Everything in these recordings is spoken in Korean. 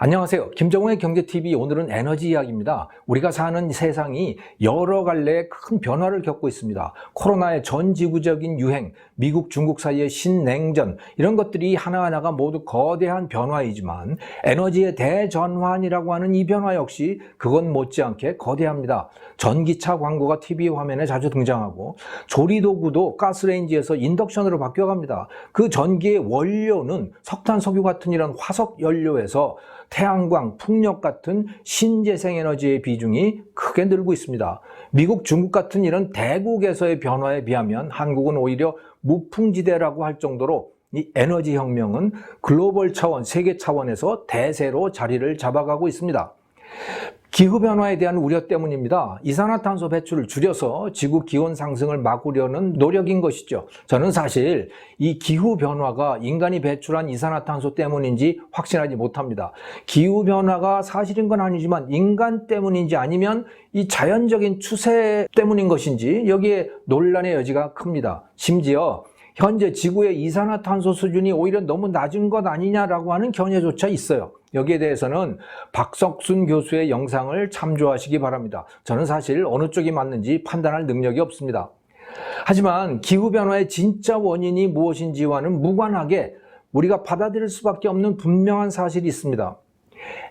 안녕하세요. 김정우의 경제TV. 오늘은 에너지 이야기입니다. 우리가 사는 세상이 여러 갈래의 큰 변화를 겪고 있습니다. 코로나의 전 지구적인 유행, 미국, 중국 사이의 신냉전, 이런 것들이 하나하나가 모두 거대한 변화이지만 에너지의 대전환이라고 하는 이 변화 역시 그건 못지않게 거대합니다. 전기차 광고가 TV 화면에 자주 등장하고 조리도구도 가스레인지에서 인덕션으로 바뀌어갑니다. 그 전기의 원료는 석탄, 석유 같은 이런 화석 연료에서 태양광, 풍력 같은 신재생에너지의 비중이 크게 늘고 있습니다. 미국, 중국 같은 이런 대국에서의 변화에 비하면 한국은 오히려 무풍지대라고 할 정도로 이 에너지 혁명은 글로벌 차원, 세계 차원에서 대세로 자리를 잡아가고 있습니다. 기후변화에 대한 우려 때문입니다. 이산화탄소 배출을 줄여서 지구 기온 상승을 막으려는 노력인 것이죠. 저는 사실 이 기후변화가 인간이 배출한 이산화탄소 때문인지 확신하지 못합니다. 기후변화가 사실인 건 아니지만 인간 때문인지 아니면 이 자연적인 추세 때문인 것인지 여기에 논란의 여지가 큽니다. 심지어 현재 지구의 이산화탄소 수준이 오히려 너무 낮은 것 아니냐라고 하는 견해조차 있어요. 여기에 대해서는 박석순 교수의 영상을 참조하시기 바랍니다. 저는 사실 어느 쪽이 맞는지 판단할 능력이 없습니다. 하지만 기후변화의 진짜 원인이 무엇인지와는 무관하게 우리가 받아들일 수밖에 없는 분명한 사실이 있습니다.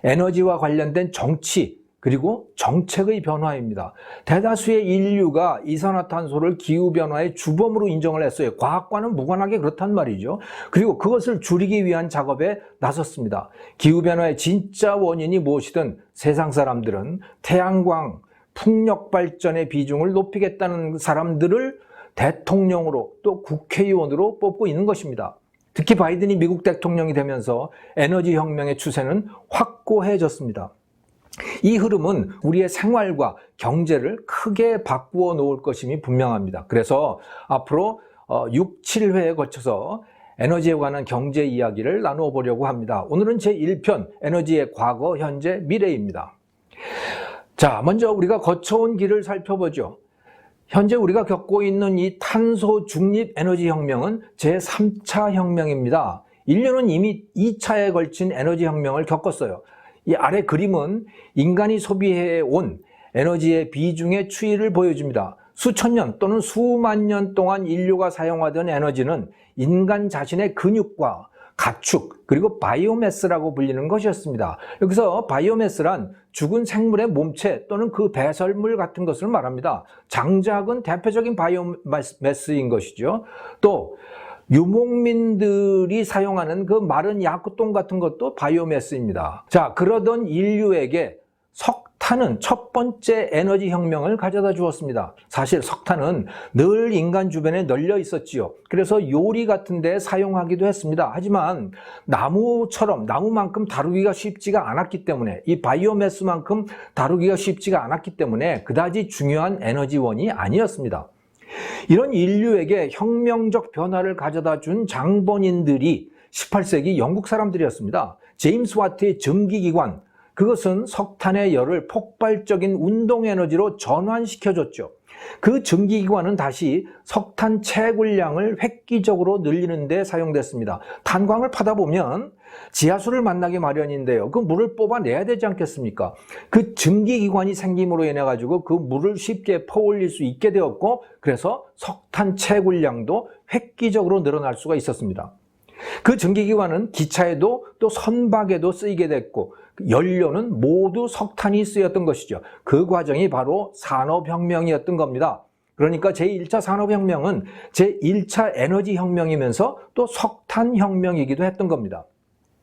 에너지와 관련된 정치, 그리고 정책의 변화입니다. 대다수의 인류가 이산화탄소를 기후변화의 주범으로 인정을 했어요. 과학과는 무관하게 그렇단 말이죠. 그리고 그것을 줄이기 위한 작업에 나섰습니다. 기후변화의 진짜 원인이 무엇이든 세상 사람들은 태양광, 풍력 발전의 비중을 높이겠다는 사람들을 대통령으로 또 국회의원으로 뽑고 있는 것입니다. 특히 바이든이 미국 대통령이 되면서 에너지 혁명의 추세는 확고해졌습니다. 이 흐름은 우리의 생활과 경제를 크게 바꾸어 놓을 것임이 분명합니다. 그래서 앞으로 6, 7회에 거쳐서 에너지에 관한 경제 이야기를 나누어 보려고 합니다. 오늘은 제1편 에너지의 과거, 현재, 미래입니다. 자, 먼저 우리가 거쳐온 길을 살펴보죠. 현재 우리가 겪고 있는 이 탄소 중립 에너지 혁명은 제3차 혁명입니다. 인류는 이미 2차에 걸친 에너지 혁명을 겪었어요. 이 아래 그림은 인간이 소비해온 에너지의 비중의 추이를 보여줍니다. 수천 년 또는 수만 년 동안 인류가 사용하던 에너지는 인간 자신의 근육과 가축, 그리고 바이오매스라고 불리는 것이었습니다. 여기서 바이오매스란 죽은 생물의 몸체 또는 그 배설물 같은 것을 말합니다. 장작은 대표적인 바이오매스인 것이죠. 또 유목민들이 사용하는 그 마른 야구똥 같은 것도 바이오매스입니다. 자, 그러던 인류에게 석탄은 첫 번째 에너지 혁명을 가져다 주었습니다. 사실 석탄은 늘 인간 주변에 널려 있었지요. 그래서 요리 같은 데 사용하기도 했습니다. 하지만 나무만큼 다루기가 쉽지가 않았기 때문에, 이 바이오매스만큼 다루기가 쉽지가 않았기 때문에 그다지 중요한 에너지원이 아니었습니다. 이런 인류에게 혁명적 변화를 가져다 준 장본인들이 18세기 영국 사람들이었습니다. 제임스 와트의 전기기관, 그것은 석탄의 열을 폭발적인 운동에너지로 전환시켜줬죠. 그 전기기관은 다시 석탄 채굴량을 획기적으로 늘리는 데 사용됐습니다. 탄광을 파다 보면 지하수를 만나기 마련인데요. 그 물을 뽑아내야 되지 않겠습니까? 그 전기기관이 생김으로 인해 가지고 그 물을 쉽게 퍼올릴 수 있게 되었고, 그래서 석탄 채굴량도 획기적으로 늘어날 수가 있었습니다. 그 전기기관은 기차에도 또 선박에도 쓰이게 됐고, 연료는 모두 석탄이 쓰였던 것이죠. 그 과정이 바로 산업혁명이었던 겁니다. 그러니까 제1차 산업혁명은 제1차 에너지혁명이면서 또 석탄혁명이기도 했던 겁니다.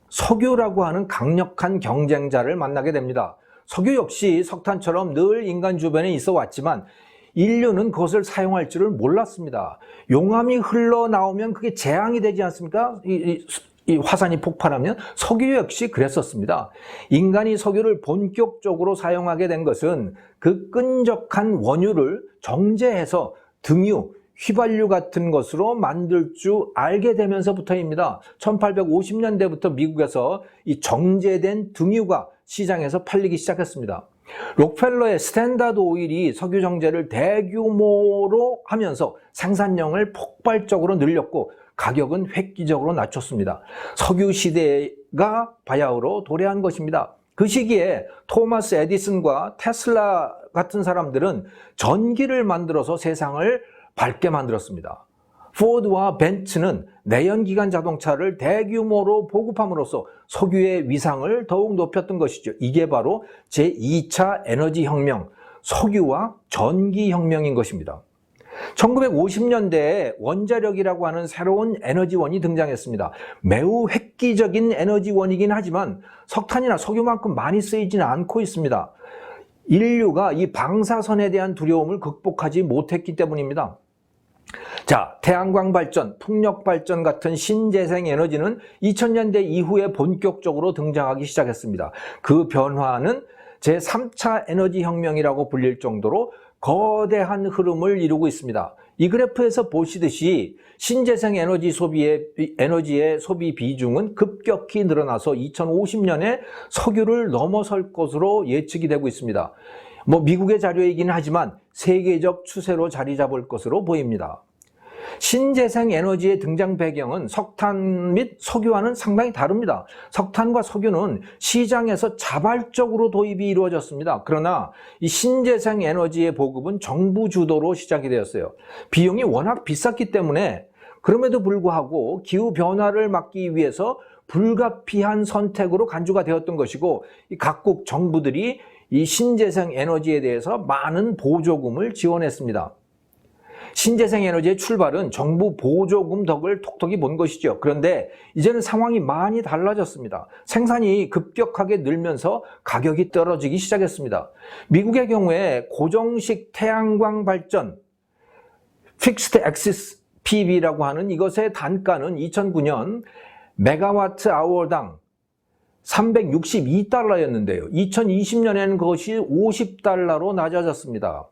석유라고 하는 강력한 경쟁자를 만나게 됩니다. 석유 역시 석탄처럼 늘 인간 주변에 있어 왔지만 인류는 그것을 사용할 줄을 몰랐습니다. 용암이 흘러나오면 그게 재앙이 되지 않습니까? 이 화산이 폭발하면 석유 역시 그랬었습니다. 인간이 석유를 본격적으로 사용하게 된 것은 그 끈적한 원유를 정제해서 등유, 휘발유 같은 것으로 만들 줄 알게 되면서부터입니다. 1850년대부터 미국에서 이 정제된 등유가 시장에서 팔리기 시작했습니다. 록펠러의 스탠다드 오일이 석유 정제를 대규모로 하면서 생산량을 폭발적으로 늘렸고, 가격은 획기적으로 낮췄습니다. 석유 시대가 바야흐로 도래한 것입니다. 그 시기에 토마스 에디슨과 테슬라 같은 사람들은 전기를 만들어서 세상을 밝게 만들었습니다. 포드와 벤츠는 내연기관 자동차를 대규모로 보급함으로써 석유의 위상을 더욱 높였던 것이죠. 이게 바로 제2차 에너지혁명, 석유와 전기혁명인 것입니다. 1950년대에 원자력이라고 하는 새로운 에너지원이 등장했습니다. 매우 획기적인 에너지원이긴 하지만 석탄이나 석유만큼 많이 쓰이지는 않고 있습니다. 인류가 이 방사선에 대한 두려움을 극복하지 못했기 때문입니다. 자, 태양광 발전, 풍력 발전 같은 신재생 에너지는 2000년대 이후에 본격적으로 등장하기 시작했습니다. 그 변화는 제3차 에너지 혁명이라고 불릴 정도로 거대한 흐름을 이루고 있습니다. 이 그래프에서 보시듯이 신재생 에너지의 소비 비중은 급격히 늘어나서 2050년에 석유를 넘어설 것으로 예측이 되고 있습니다. 미국의 자료이긴 하지만 세계적 추세로 자리 잡을 것으로 보입니다. 신재생 에너지의 등장 배경은 석탄 및 석유와는 상당히 다릅니다. 석탄과 석유는 시장에서 자발적으로 도입이 이루어졌습니다. 그러나 이 신재생 에너지의 보급은 정부 주도로 시작이 되었어요. 비용이 워낙 비쌌기 때문에 그럼에도 불구하고 기후 변화를 막기 위해서 불가피한 선택으로 간주가 되었던 것이고, 이 각국 정부들이 이 신재생 에너지에 대해서 많은 보조금을 지원했습니다. 신재생 에너지의 출발은 정부 보조금 덕을 톡톡히 본 것이죠. 그런데 이제는 상황이 많이 달라졌습니다. 생산이 급격하게 늘면서 가격이 떨어지기 시작했습니다. 미국의 경우에 고정식 태양광 발전, Fixed Axis PV라고 하는 이것의 단가는 2009년 메가와트 아워당 362달러였는데요. 2020년에는 그것이 50달러로 낮아졌습니다.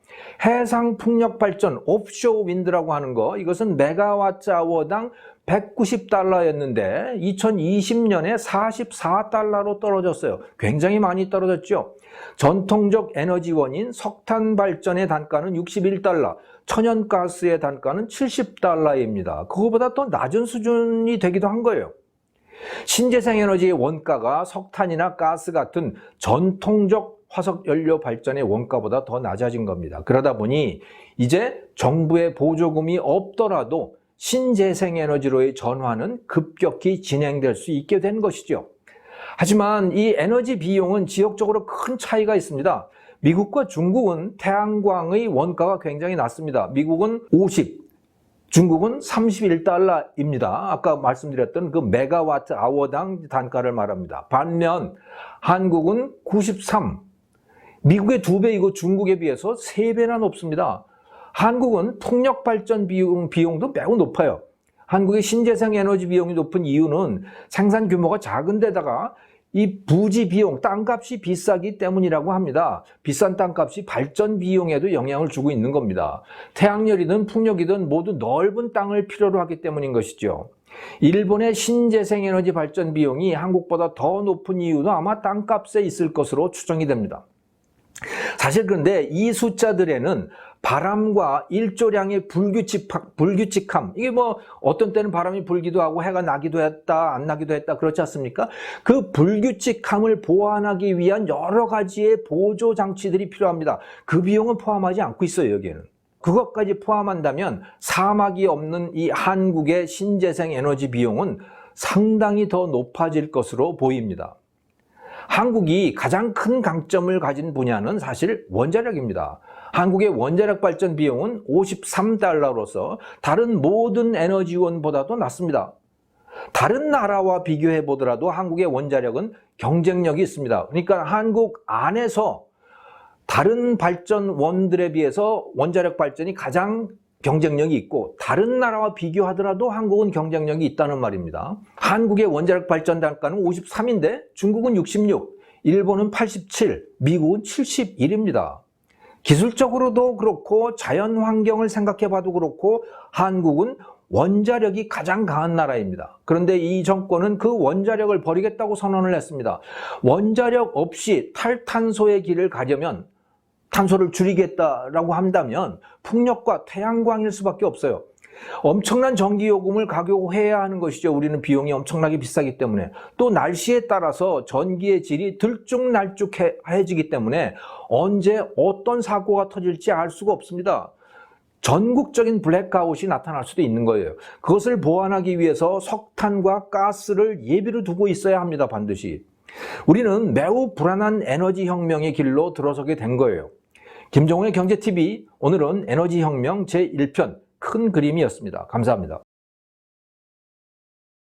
해상 풍력 발전, 옵쇼 윈드라고 하는 거, 이것은 메가와트 아워당 190달러였는데 2020년에 44달러로 떨어졌어요. 굉장히 많이 떨어졌죠. 전통적 에너지원인 석탄 발전의 단가는 61달러, 천연가스의 단가는 70달러입니다. 그거보다 더 낮은 수준이 되기도 한 거예요. 신재생 에너지의 원가가 석탄이나 가스 같은 전통적 화석연료 발전의 원가보다 더 낮아진 겁니다. 그러다 보니 이제 정부의 보조금이 없더라도 신재생 에너지로의 전환은 급격히 진행될 수 있게 된 것이죠. 하지만 이 에너지 비용은 지역적으로 큰 차이가 있습니다. 미국과 중국은 태양광의 원가가 굉장히 낮습니다. 미국은 50, 중국은 31달러입니다. 아까 말씀드렸던 그 메가와트 아워당 단가를 말합니다. 반면 한국은 93, 미국의 2배이고 중국에 비해서 3배나 높습니다. 한국은 풍력 발전 비용도 매우 높아요. 한국의 신재생 에너지 비용이 높은 이유는 생산 규모가 작은 데다가 이 부지 비용, 땅값이 비싸기 때문이라고 합니다. 비싼 땅값이 발전 비용에도 영향을 주고 있는 겁니다. 태양열이든 풍력이든 모두 넓은 땅을 필요로 하기 때문인 것이죠. 일본의 신재생 에너지 발전 비용이 한국보다 더 높은 이유도 아마 땅값에 있을 것으로 추정이 됩니다. 사실 그런데 이 숫자들에는 바람과 일조량의 불규칙함, 이게 어떤 때는 바람이 불기도 하고 해가 나기도 했다, 안 나기도 했다, 그렇지 않습니까? 그 불규칙함을 보완하기 위한 여러 가지의 보조 장치들이 필요합니다. 그 비용은 포함하지 않고 있어요, 여기에는. 그것까지 포함한다면 사막이 없는 이 한국의 신재생 에너지 비용은 상당히 더 높아질 것으로 보입니다. 한국이 가장 큰 강점을 가진 분야는 사실 원자력입니다. 한국의 원자력 발전 비용은 53달러로서 다른 모든 에너지원보다도 낮습니다. 다른 나라와 비교해 보더라도 한국의 원자력은 경쟁력이 있습니다. 그러니까 한국 안에서 다른 발전원들에 비해서 원자력 발전이 가장 경쟁력이 있고, 다른 나라와 비교하더라도 한국은 경쟁력이 있다는 말입니다. 한국의 원자력 발전 단가는 53인데 중국은 66, 일본은 87, 미국은 71입니다. 기술적으로도 그렇고 자연 환경을 생각해 봐도 그렇고 한국은 원자력이 가장 강한 나라입니다. 그런데 이 정권은 그 원자력을 버리겠다고 선언을 했습니다. 원자력 없이 탈탄소의 길을 가려면, 탄소를 줄이겠다라고 한다면 풍력과 태양광일 수밖에 없어요. 엄청난 전기요금을 각오해야 하는 것이죠. 우리는 비용이 엄청나게 비싸기 때문에. 또 날씨에 따라서 전기의 질이 들쭉날쭉해지기 때문에 언제 어떤 사고가 터질지 알 수가 없습니다. 전국적인 블랙아웃이 나타날 수도 있는 거예요. 그것을 보완하기 위해서 석탄과 가스를 예비로 두고 있어야 합니다. 반드시. 우리는 매우 불안한 에너지 혁명의 길로 들어서게 된 거예요. 김종훈의 경제TV, 오늘은 에너지 혁명 제1편 큰 그림이었습니다. 감사합니다.